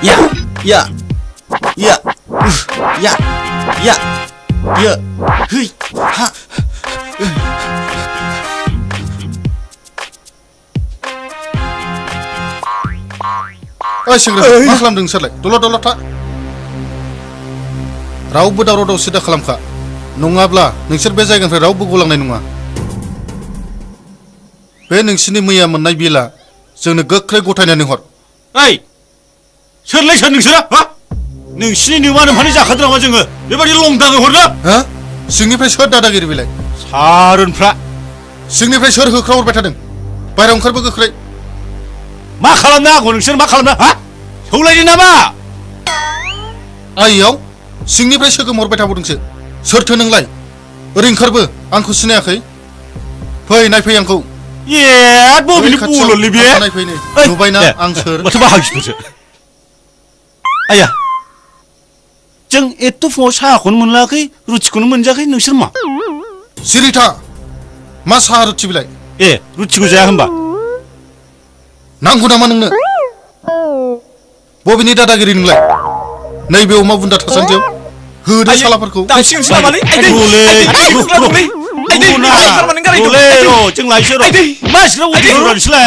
Ya, ya, ya, ya, ya, ya, hui, ha. ओइ सेंग्रा मा खालामदों नोंसोरलाय दलद था रावबो दावराव दावसि दा खालामखा नङाब्ला नोंसोर बे जायगानिफ्राय रावबो गलांनाय नङा बे नोंसिनि मैया मोननाय बिला जोंनो गोख्रै गथायनानै हर ओइ सोरलाय सोर नोंसोरा हा नोंसिनि नोमा नोमफानि जाखादों नामा जोङो बेबायदि लंदाङै हरनो हा सिंनिफ्राय सोर दादागिरि बिलाय सारोनफ्रा सिंनिफ्राय सोर होख्राव हरबाय थादों बायरायाव ओंखारबो गोख्रै मा खालामनो आंखौ नोंसोर मा खालामनो हा सौलायदों नामा आइयाव सिंनिफ्राय सोगोम हरबाय थाबावदोंसो सोरथो नोंलाय ओरै ओंखारबो आंखौ सिनायाखै फै नायफै आंखौ ए बबेनि बुल'लै बे नायफैनो नुबायना आं सोर माथो बाहागिफोरसो आया जों एथ' फुङाव साहाखौनो मोनलायाखै रुटिखौनो मोनजायाखै नोंसोर मा सिरिथा मा साहा रुटि बिलाय ए रुटिखौ जाया होनबा नांगौ नामा नोंनो बबेनि दादागिरि नोंलाय नैबे अमा बुन्दा थासान्दियाव होदो सालाफोरखौ दांसिगोनसो नामालै जों लायसै र' मानसिफ्रा उदैफोरानोसैलाय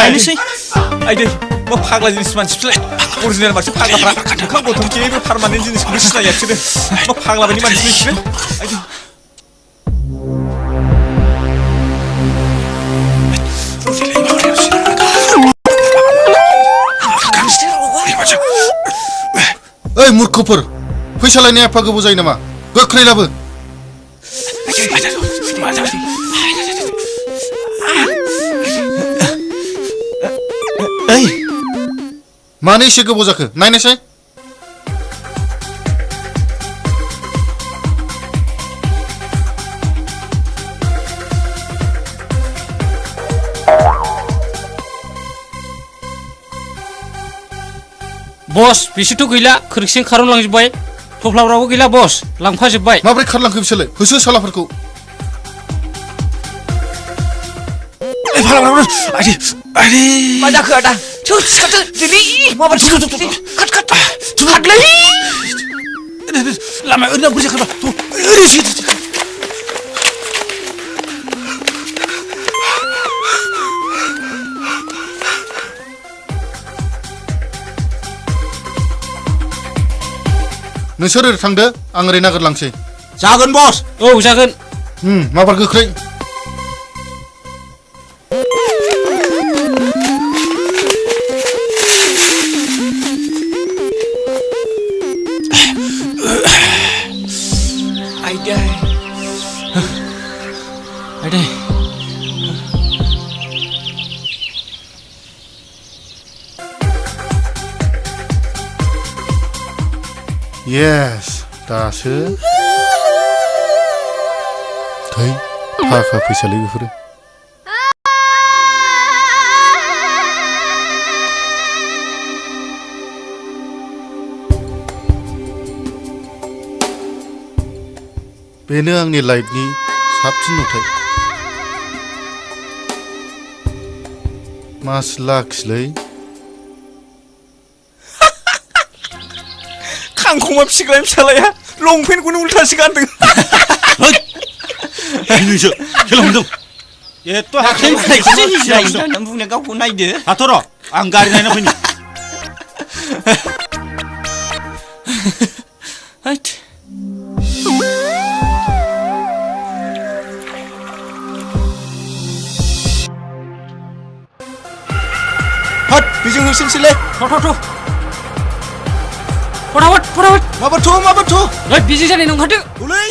आइदै मा फाग्ला जिनिस मानसिफोरलाय अरिजिनेल मानसि फाग्लाफ्रा मोखां गौथम जेबो पारमानेन्ट जिनिसखौनो सिनाया बिसोरो मा फाग्ला बायदि मानसि बिसोरो आइदै ओइ मूर्खफोर फैसा लायनाया एफा गोबाव जायो नामा गोख्रै लाबो ओइ मानो एसे गोबाव जाखो नायनायसाय बस बिसोरथ' गैला खोरखिजों खारलांजोब्बाय थफ्लाफ्राबो गैला बस लांफाजोब्बाय माब्रै खारलांखो बिसोरलाय होसो सालाफोरखौ मा जाखो आदा सिखारदो दिनै माबायदि खाट खाटलै लामाया ओरैनो गुरजा खारबा ओरैसो नोंसोर ओरै थांदो आं ओरै नागिरलांसै जागोन बस औ जागोन माबार गोख्रै आइदै येस दासो थै थाखा फैसालै बेफोरो बेनो आंनि लाइफनि साबसिन नुथाय मास लाखिलै खांखमा फिसिग्रा फिसालाया लंपेन्टखौनो उल्थासो गानदों नोंसो खेला हमदों एथ' हाखै बुंनो गावखौ नायदो हाथ' र' आं गारि नायना फैनि हट बेजों होसोनोसैलै थ' फटाफट माबाथ' बिजि जानाय ओंखारदो औलै